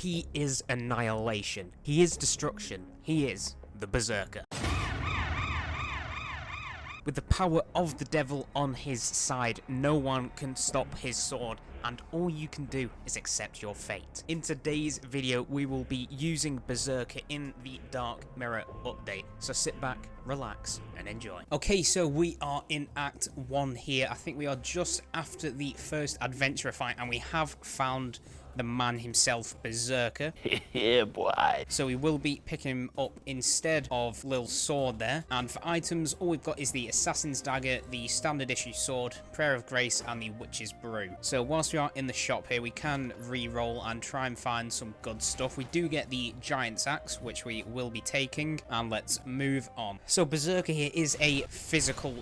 He is annihilation. He is destruction. He is the Berserker. With the power of the devil on his side, no one can stop his sword, and all you can do is accept your fate. In today's video, we will be using Berserker in the Dark Mirror update, so sit back, relax, and enjoy. Okay, so we are in Act 1 here. I think we are just after the first adventurer fight, and we have found the man himself, Berserker. Yeah, boy. So we will be picking him up instead of Lil Sword there. And for items, all we've got is the Assassin's Dagger, the Standard Issue Sword, Prayer of Grace, and the Witch's Brew. So whilst we are in the shop here, we can re-roll and try and find some good stuff. We do get the Giant's Axe, which we will be taking, and let's move on. So Berserker here is a physical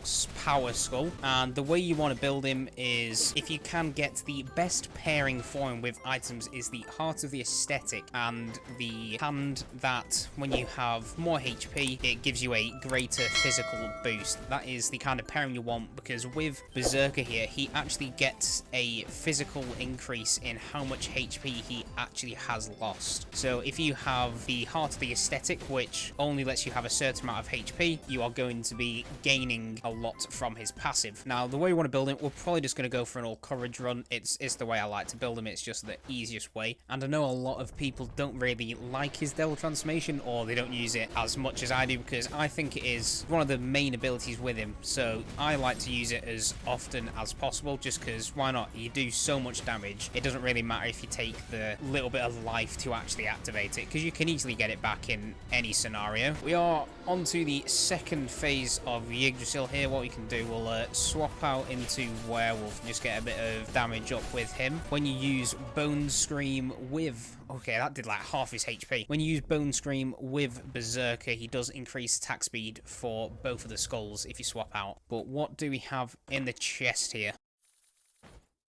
power skull, and the way you want to build him is, if you can get the best pairing for him with items, is the Heart of the Aesthetic and the hand that, when you have more HP, it gives you a greater physical boost. That is the kind of pairing you want, because with Berserker here, he actually gets a physical increase in how much HP he actually has lost. So if you have the Heart of the Aesthetic, which only lets you have a certain amount of HP, you are going to be gaining a lot from his passive. Now, the way we want to build it, we're probably just going to go for an all courage run. It's the way I like to build him. It's just the easiest way, and I know a lot of people don't really like his devil transformation, or they don't use it as much as I do, because I think it is one of the main abilities with him. So I like to use it as often as possible, just because why not? You do so much damage, it doesn't really matter if you take the little bit of life to actually activate it, because you can easily get it back in any scenario. We are on to the second phase of Yggdrasil here. What we can do, we'll swap out into Werewolf and just get a bit of damage up with him. When you use Bone Scream with... okay, that did like half his HP. When you use Bone Scream with Berserker, he does increase attack speed for both of the skulls if you swap out. But what do we have in the chest here?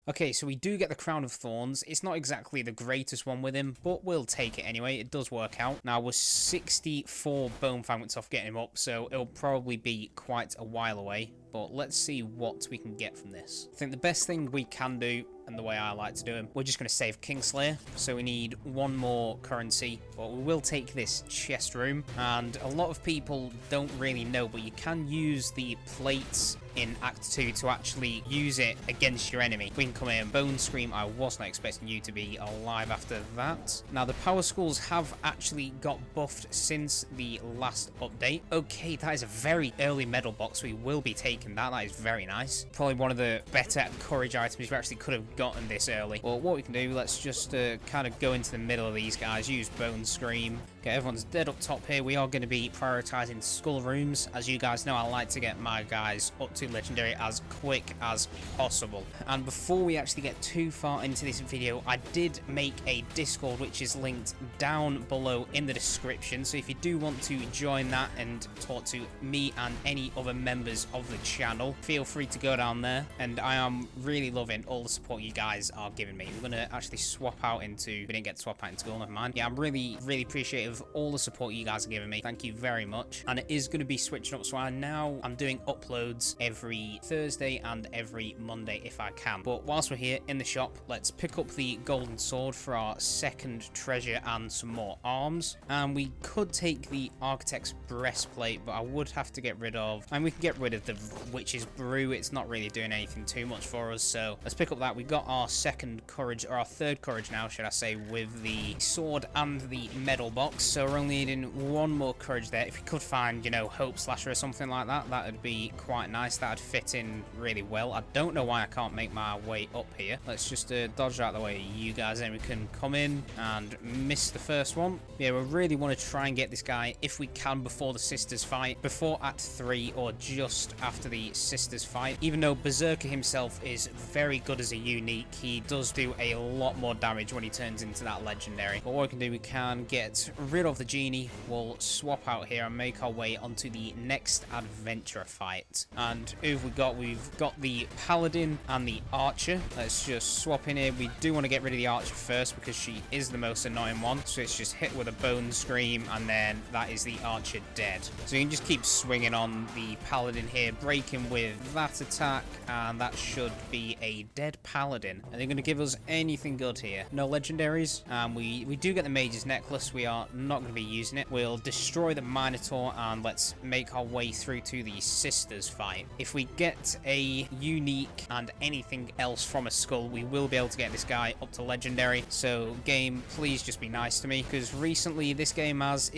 Okay, so we do get the Crown of Thorns. It's not exactly the greatest one with him, but we'll take it anyway. It does work out. Now, we're 64 bone fragments off getting him up, so it'll probably be quite a while away. But let's see what we can get from this. I think the best thing we can do, and the way I like to do him, we're just going to save Kingslayer. So we need one more currency, but we will take this chest room. And a lot of people don't really know, but you can use the plates in Act 2 to actually use it against your enemy. We can come in and Bone Scream. I was not expecting you to be alive after that. Now, the power skulls have actually got buffed since the last update. Okay, that is a very early medal box. We will be taking that. That is very nice. Probably one of the better courage items we actually could have gotten this early. But what we can do, let's just kind of go into the middle of these guys, use Bone Scream, get everyone's dead up top here. We are going to be prioritizing Skul rooms. As you guys know, I like to get my guys up to legendary as quick as possible. And before we actually get too far into this video, I did make a Discord, which is linked down below in the description. So if you do want to join that and talk to me and any other members of the channel, feel free to go down there. And I am really loving all the support you guys are giving me. We're going to actually swap out into... we didn't get to swap out into Skul, never mind. Yeah, I'm really appreciative of all the support you guys are giving me. Thank you very much. And it is going to be switching up, so I'm doing uploads every Thursday and every Monday if I can. But whilst we're here in the shop, let's pick up the golden sword for our second treasure and some more arms. And we could take the Architect's breastplate, but I would have to get rid of... and we can get rid of the Witch's Brew. It's not really doing anything too much for us, so let's pick up that. We got our second courage, or our third courage now, should I say, with the sword and the medal box. So we're only needing one more courage there. If we could find, you know, Hope Slasher or something like that, that would be quite nice. That would fit in really well. I don't know why I can't make my way up here. Let's just dodge out the way you guys, and we can come in and miss the first one. Yeah, we really want to try and get this guy, if we can, before the sisters fight, before Act 3 or just after the sisters fight. Even though Berserker himself is very good as a unique, he does do a lot more damage when he turns into that legendary. But what we can do, we can get rid of the genie. We'll swap out here and make our way onto the next adventurer fight. And And who have we got? We've got the Paladin and the Archer. Let's just swap in here. We do want to get rid of the Archer first because she is the most annoying one. So it's just hit with a Bone Scream, and then that is the Archer dead. So you can just keep swinging on the Paladin here, breaking with that attack, and that should be a dead Paladin. Are they going to give us anything good here? No legendaries. We do get the Mage's Necklace. We are not going to be using it. We'll destroy the Minotaur, and let's make our way through to the Sisters fight. If we get a unique and anything else from a Skul, we will be able to get this guy up to legendary. So game, please just be nice to me, because recently this game has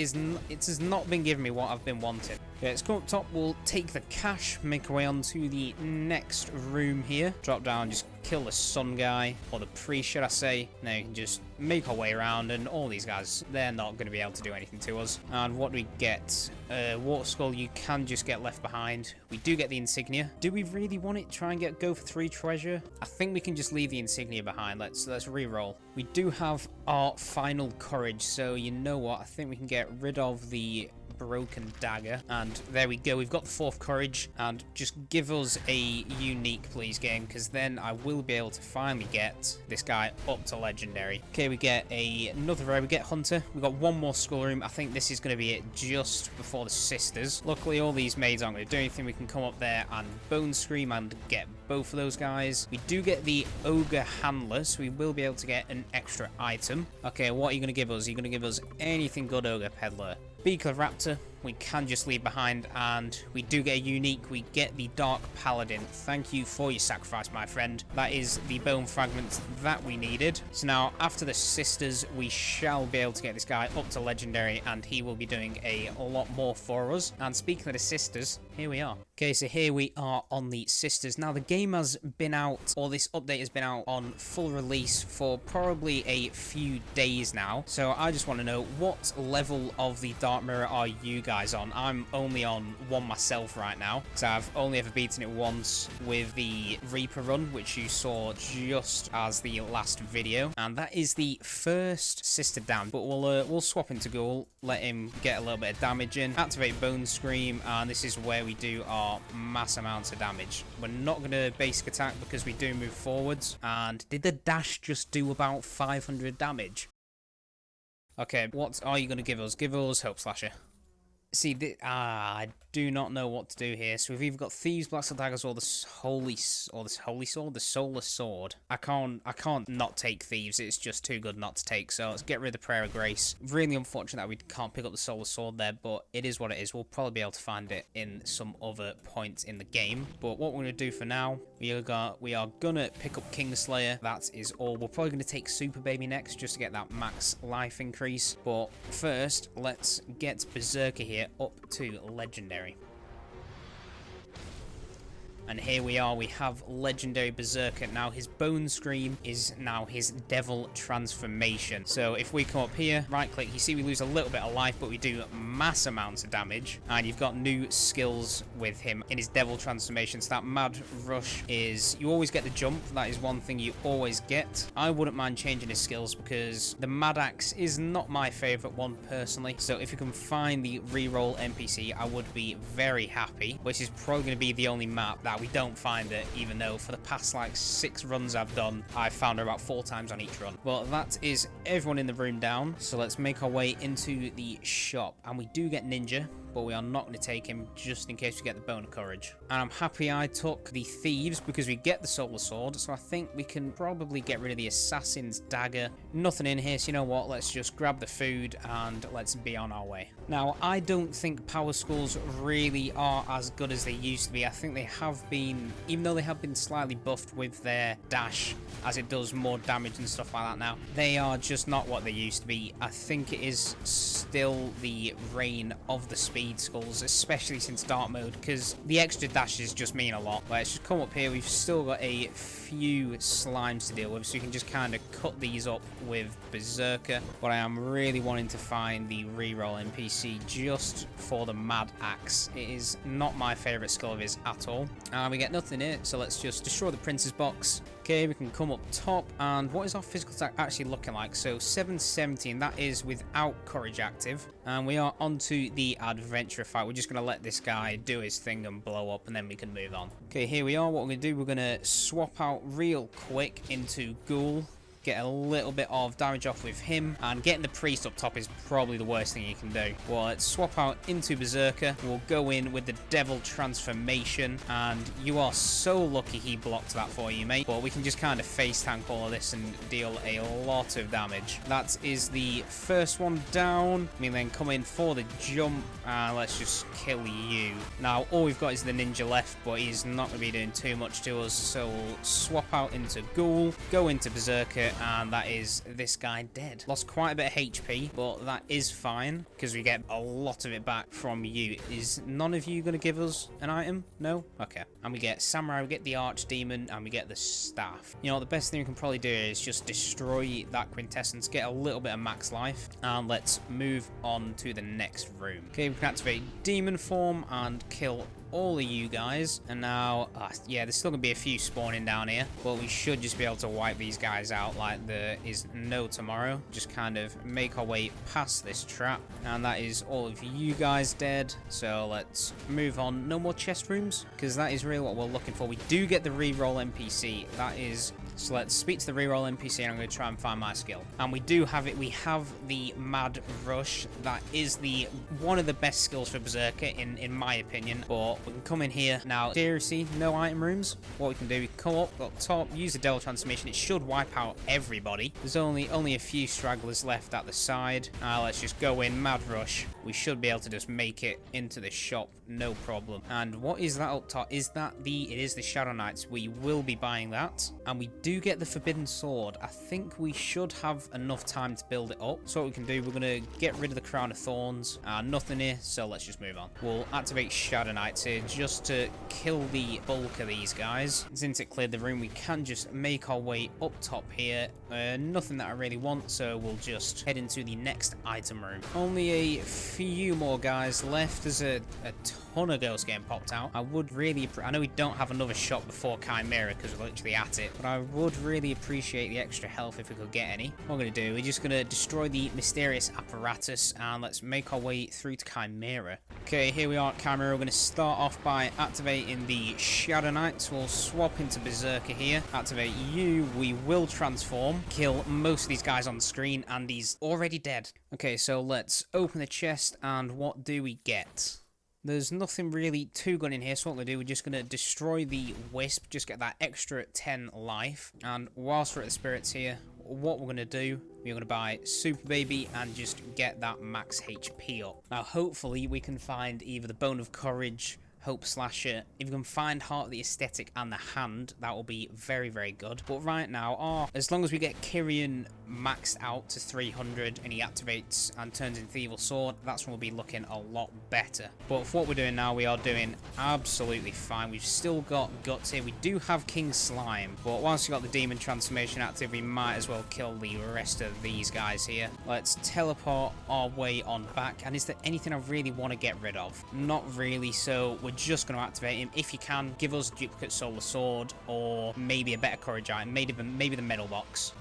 not been giving me what I've been wanting. Okay, let's go up top. We'll take the cash, make our way on to the next room here. Drop down, just kill the sun guy, or the priest, should I say. Now you can just make our way around, and all these guys, they're not going to be able to do anything to us. And what do we get? Water Skull, you can just get left behind. We do get the insignia. Do we really want it? Try and go for 3 treasure? I think we can just leave the insignia behind. Let's re-roll. We do have our final courage, so you know what? I think we can get rid of the broken dagger, and there we go. We've got the 4th courage, and just give us a unique, please, game, because then I will be able to finally get this guy up to legendary. Okay, we get another rare. We get Hunter. We've got 1 more Skull room. I think this is going to be it just before the Sisters. Luckily, all these maids aren't going to do anything. We can come up there and Bone Scream and get both of those guys. We do get the Ogre Handler, so we will be able to get an extra item. Okay, what are you going to give us? Are you going to give us anything good, Ogre Peddler? Beakler Raptor, we can just leave behind, and we do get a unique. We get the Dark Paladin. Thank you for your sacrifice, my friend. That is the bone fragments that we needed. So now, after the Sisters, we shall be able to get this guy up to legendary, and he will be doing a lot more for us. And speaking of the Sisters, here we are. Okay, so here we are on the Sisters. Now, the game has been out, or this update has been out on full release for probably a few days now. So I just want to know, what level of the Dark Mirror are you guys on? I'm only on 1 myself right now, so I've only ever beaten it once with the Reaper run, which you saw just as the last video, and that is the first Sister down. But we'll swap into Ghoul, let him get a little bit of damage in, activate Bone Scream, and this is where we do our mass amounts of damage. We're not going to basic attack because we do move forwards. And did the dash just do about 500 damage? Okay, what are you going to give us? Give us Hope Slasher. See, I do not know what to do here. So we've either got Thieves, Blaster Daggers, or this Holy Sword, the Soulless Sword. I can't not take Thieves. It's just too good not to take. So let's get rid of the Prayer of Grace. Really unfortunate that we can't pick up the Soulless Sword there, but it is what it is. We'll probably be able to find it in some other points in the game. But what we're going to do for now, we are gonna pick up Kingslayer. That is all. We're probably going to take Super Baby next, just to get that max life increase. But first, let's get Berserker here up to legendary. And here we are, we have legendary Berserker. Now his Bone Scream is now his Devil Transformation. So if we come up here, right click, you see we lose a little bit of life, but we do mass amounts of damage. And you've got new skills with him in his Devil Transformation. So that Mad Rush is, you always get the jump. That is one thing you always get. I wouldn't mind changing his skills because the Mad Axe is not my favorite one personally. So if you can find the reroll NPC, I would be very happy, which is probably going to be the only map that we don't find it, even though for the past like 6 runs I've done, I've found her about 4 times on each run. Well, that is everyone in the room down, so let's make our way into the shop. And we do get Ninja, but we are not going to take him just in case we get the Bone of Courage. And I'm happy I took the Thieves because we get the Solar Sword, so I think we can probably get rid of the Assassin's Dagger. Nothing in here, so you know what, let's just grab the food and let's be on our way. Now, I don't think Power Skulls really are as good as they used to be. I think they have been, even though they have been slightly buffed with their dash, as it does more damage and stuff like that now, they are just not what they used to be. I think it is still the reign of the Speed Skulls, especially since Dark Mode, because the extra dashes just mean a lot. Let's just come up here. We've still got a few slimes to deal with, so you can just kind of cut these up with Berserker. But I am really wanting to find the reroll NPC just for the Mad Axe. It is not my favorite skill of his at all. And we get nothing here, so let's just destroy the Prince's box. Okay, we can come up top, and what is our physical attack actually looking like? So 770, and that is without courage active. And we are onto the adventurer fight. We're just going to let this guy do his thing and blow up, and then we can move on. Okay, here we are. What we're going to do, we're going to swap out real quick into Ghoul. Get a little bit of damage off with him, and getting the priest up top is probably the worst thing you can do. Well, let's swap out into Berserker. We'll go in with the Devil Transformation, and you are so lucky he blocked that for you, mate. But we can just kind of face tank all of this and deal a lot of damage. That is the first one down. We then come in for the jump, and let's just kill you. Now, all we've got is the ninja left, but he's not going to be doing too much to us, so we'll swap out into Ghoul, go into Berserker, and that is this guy dead. Lost quite a bit of HP, but that is fine because we get a lot of it back from you. Is none of you going to give us an item? No? Okay. And we get Samurai, we get the Archdemon, and we get the Staff. You know, the best thing we can probably do is just destroy that Quintessence, get a little bit of max life, and let's move on to the next room. Okay, we can activate Demon Form and kill all of you guys, and now yeah, there's still gonna be a few spawning down here, but we should just be able to wipe these guys out like there is no tomorrow. Just kind of make our way past this trap, and that is all of you guys dead. So let's move on. No more chest rooms, because that is really what we're looking for. We do get the reroll NPC. That is, so let's speak to the reroll NPC, and I'm going to try and find my skill. And we do have it. We have the Mad Rush. That is the one of the best skills for Berserker in my opinion. But we can come in here now. Seriously, no item rooms. What we can do, we can come up top, use the Devil Transformation. It should wipe out everybody. There's only a few stragglers left at the side. Let's just go in Mad Rush. We should be able to just make it into the shop, no problem. And what is that up top? Is that it is the Shadow Knights. We will be buying that, and we do get the Forbidden Sword. I think we should have enough time to build it up. So what we can do, we're going to get rid of the Crown of Thorns. Nothing here, so let's just move on. We'll activate Shadow Knights here just to kill the bulk of these guys. Since it cleared the room, we can just make our way up top here. Nothing that I really want, so we'll just head into the next item room. Only a few more guys left. There's a ton of ghosts getting popped out. I would really, I know we don't have another shot before Chimera because we're literally at it, but I would really appreciate the extra health if we could get any. What we're going to do, we're just going to destroy the mysterious apparatus, and let's make our way through to Chimera. Okay, here we are at Chimera. We're going to start off by activating the Shadow Knights. We'll swap into Berserker here. Activate you. We will transform. Kill most of these guys on the screen, and he's already dead. Okay, so let's open the chest, and what do we get? There's nothing really too good in here, so what we're going to do, we're just going to destroy the Wisp, just get that extra 10 life. And whilst we're at the spirits here, what we're going to do, we're going to buy Super Baby and just get that max HP up. Now, hopefully, we can find either the Bone of Courage, Hope Slasher. If you can find Heart of the Aesthetic and the Hand, that will be very, very good. But right now, as long as we get Kyrian maxed out to 300 and he activates and turns into the Evil Sword, that's when we'll be looking a lot better. But for what we're doing now, we are doing absolutely fine. We've still got Guts here. We do have King Slime, but once we've got the Demon Transformation active, we might as well kill the rest of these guys here. Let's teleport our way on back. And is there anything I really want to get rid of? Not really, so we're just going to activate him. If you can, give us a duplicate Solar Sword or maybe a better Courage item, maybe the Medal Box.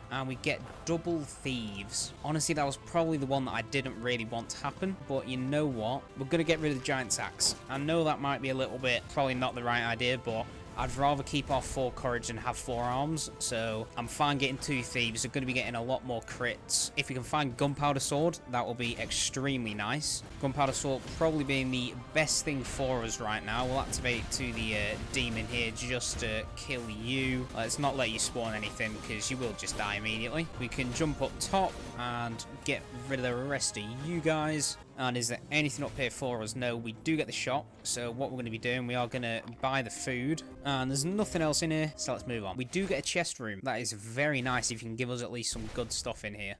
And we get double Thieves. Honestly, that was probably the one that I didn't really want to happen, but you know what? We're going to get rid of the Giant's Axe. I know that might be a little bit, probably not the right idea, but I'd rather keep our 4 courage and have 4 arms, so I'm fine getting 2 Thieves. We're going to be getting a lot more crits. If we can find Gunpowder Sword, that will be extremely nice. Gunpowder Sword probably being the best thing for us right now. We'll activate to the demon here just to kill you. Let's not let you spawn anything because you will just die immediately. We can jump up top and get rid of the rest of you guys. And is there anything up here for us? No, we do get the shop. So what we're going to be doing, we are going to buy the food. And there's nothing else in here, so let's move on. We do get a chest room. That is very nice if you can give us at least some good stuff in here.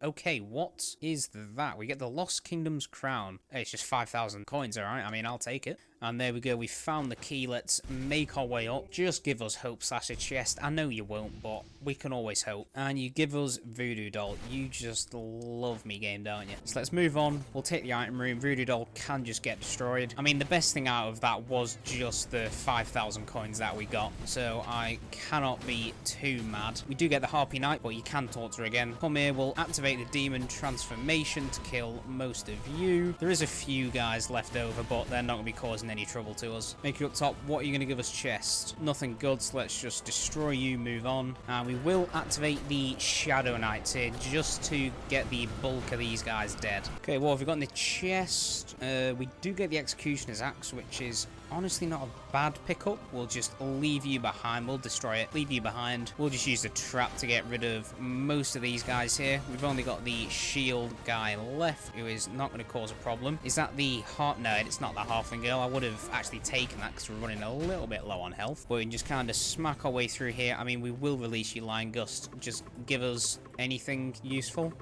Okay, what is that? We get the Lost Kingdom's Crown. Hey, it's just 5,000 coins, alright? I mean, I'll take it. And there we go, we found the key. Let's make our way up. Just give us hope slash a chest. I know you won't, but we can always hope. And you give us Voodoo Doll. You just love me game, don't you? So let's move on. We'll take the item room. Voodoo Doll can just get destroyed. I mean, the best thing out of that was just the 5,000 coins that we got. So I cannot be too mad. We do get the Harpy Knight, but you can talk to her again. Come here, we'll activate the demon transformation to kill most of you. There is a few guys left over, but they're not going to be causing any trouble to us. Make it up top. What are you going to give us? Chest. Nothing good, so let's just destroy you, move on. And we will activate the Shadow Knights here just to get the bulk of these guys dead. Okay, what have we got in the chest? We do get the Executioner's Axe, which is honestly not a bad pickup. We'll just leave you behind. We'll destroy it, leave you behind. We'll just use the trap to get rid of most of these guys here. We've only got the shield guy left, who is not going to cause a problem. Is that the heart? No, it's not the halfling girl. I would have actually taken that because we're running a little bit low on health. But we can just kind of smack our way through here. I mean, we will release you, Lion Gust. Just give us anything useful.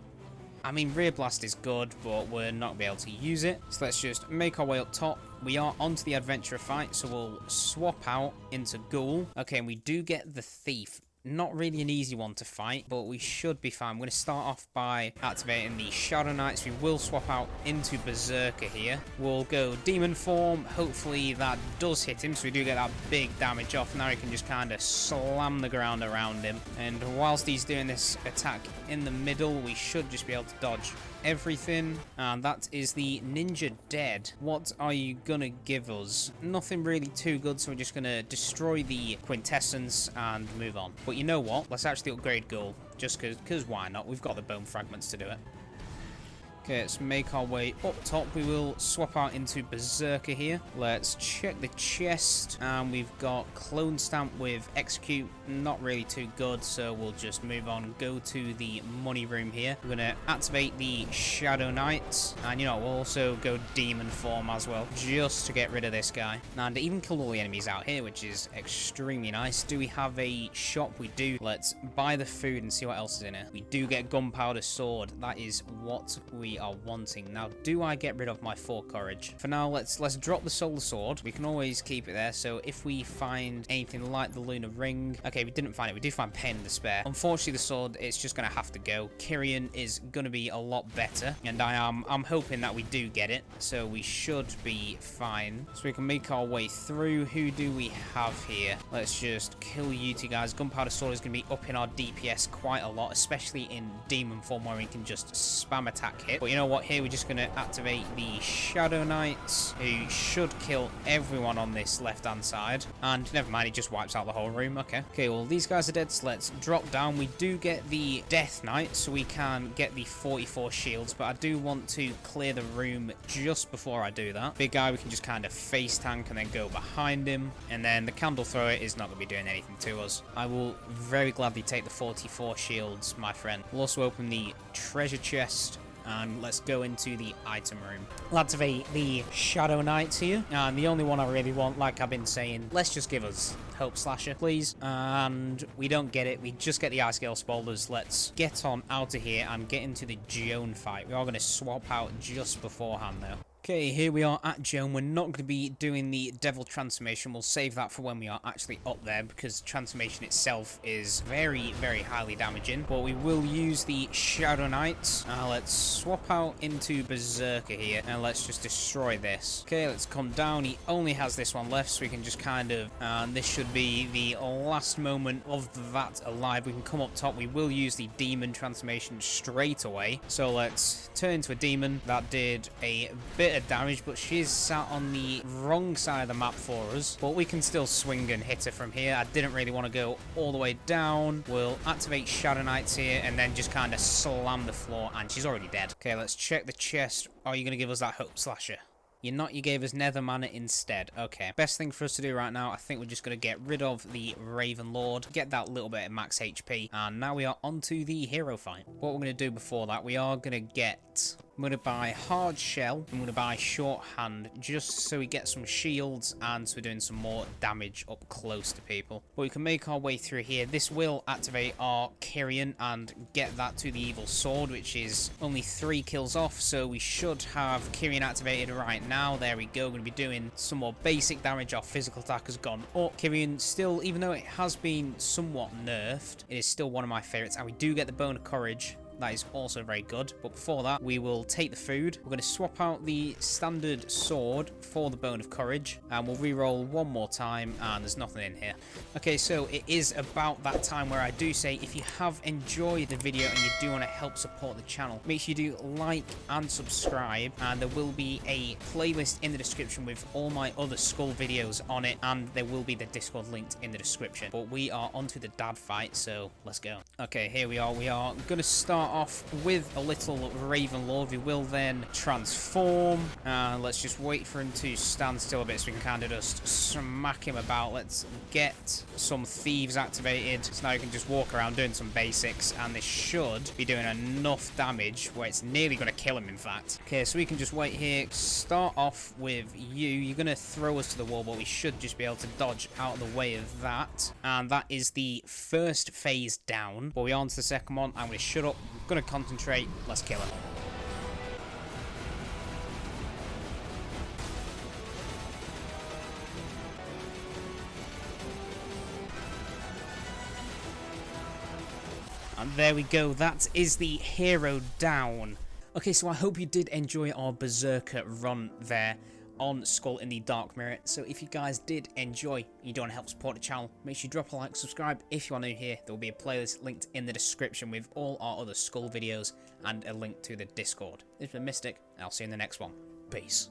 I mean, Rear Blast is good, but we're not going to be able to use it. So let's just make our way up top. We are onto the Adventurer fight, so we'll swap out into Ghoul. Okay, and we do get the Thief. Not really an easy one to fight, but we should be fine. We're going to start off by activating the Shadow Knights. We will swap out into Berserker here. We'll go Demon form. Hopefully that does hit him, so we do get that big damage off. Now he can just kind of slam the ground around him. And whilst he's doing this attack in the middle, we should just be able to dodge everything. And that is the Ninja dead. What are you gonna give us? Nothing really too good, so we're just gonna destroy the Quintessence and move on. But you know what? Let's actually upgrade Ghoul, just because why not? We've got the bone fragments to do it. Okay, let's make our way up top. We will swap out into Berserker here. Let's check the chest. And we've got Clone Stamp with Execute. Not really too good, so we'll just move on. Go to the money room here. We're going to activate the Shadow Knights. And, you know, we'll also go Demon form as well, just to get rid of this guy. And even kill all the enemies out here, which is extremely nice. Do we have a shop? We do. Let's buy the food and see what else is in it. We do get Gunpowder Sword. That is what we are wanting. Now, do I get rid of my 4 courage? For now, let's drop the Solar Sword. We can always keep it there, so if we find anything like the Lunar Ring... Okay, we didn't find it. We did find Pain and Despair. Unfortunately, the sword, it's just going to have to go. Kyrian is going to be a lot better, and I'm hoping that we do get it, so we should be fine. So we can make our way through. Who do we have here? Let's just kill you two guys. Gunpowder Sword is going to be up in our DPS quite a lot, especially in Demon form, where we can just spam attack hit. But you know what? Here we're just going to activate the Shadow Knights, who should kill everyone on this left-hand side. And never mind, it just wipes out the whole room. Okay, well, these guys are dead, so let's drop down. We do get the Death Knight, so we can get the 44 shields, but I do want to clear the room just before I do that. Big guy, we can just kind of face tank and then go behind him. And then the Candle Thrower is not going to be doing anything to us. I will very gladly take the 44 shields, my friend. We'll also open the treasure chest. And let's go into the item room. We'll activate the Shadow Knights here. And the only one I really want, like I've been saying, let's just give us Hope Slasher, please. And we don't get it. We just get the Ice Gale Spoilers. Let's get on out of here and get into the Joan fight. We are going to swap out just beforehand, though. Okay, here we are at Joan. We're not going to be doing the Devil Transformation. We'll save that for when we are actually up there, because transformation itself is very, very highly damaging. But we will use the Shadow Knights. Let's swap out into Berserker here, and let's just destroy this. Okay, let's come down. He only has this one left, so we can just kind of... And this should be the last moment of that alive. We can come up top. We will use the Demon Transformation straight away. So let's turn into a Demon. That did a bit of damage, but she's sat on the wrong side of the map for us, but we can still swing and hit her from here. I didn't really want to go all the way down. We'll activate Shadow Knights here and then just kind of slam the floor, and she's already dead. Okay, let's check the chest. Are you going to give us that Hope Slasher? You're not. You gave us Nether Mana instead. Okay, best thing for us to do right now, I think we're just going to get rid of the Raven Lord, get that little bit of max HP, and now we are onto the hero fight. What we're going to do before that, we are going to get I'm going to buy hard shell. I'm going to buy shorthand just so we get some shields and so we're doing some more damage up close to people. But we can make our way through here. This will activate our Kyrian and get that to the evil sword, which is only 3 kills off. So we should have Kyrian activated right now. There we go. Going to be doing some more basic damage. Our physical attack has gone up. Kyrian still, even though it has been somewhat nerfed, it is still one of my favorites. And we do get the Bone of Courage. That is also very good. But before that, we will take the food. We're going to swap out the standard sword for the Bone of Courage. And we'll re-roll one more time. And there's nothing in here. Okay, so it is about that time where I do say, if you have enjoyed the video and you do want to help support the channel, make sure you do like and subscribe. And there will be a playlist in the description with all my other Skul videos on it. And there will be the Discord linked in the description. But we are onto the dad fight, so let's go. Okay, here we are. We are going to start off with a little Raven Lord. We will then transform, and let's just wait for him to stand still a bit so we can kind of just smack him about. Let's get some Thieves activated, so now you can just walk around doing some basics, and this should be doing enough damage where it's nearly going to kill him, in fact. Okay, so we can just wait here. Start off with you. You're going to throw us to the wall, but we should just be able to dodge out of the way of that, and that is the first phase down. But we're on to the second one. I'm going to shut up. I'm going to concentrate. Let's kill him. And there we go. That is the hero down. Okay, so I hope you did enjoy our Berserker run there on Skul in the Dark Mirror. So if you guys did enjoy and you don't want to help support the channel, make sure you drop a like, subscribe. If you are new here, there will be a playlist linked in the description with all our other Skul videos and a link to the Discord. This has been Mystic, and I'll see you in the next one. Peace.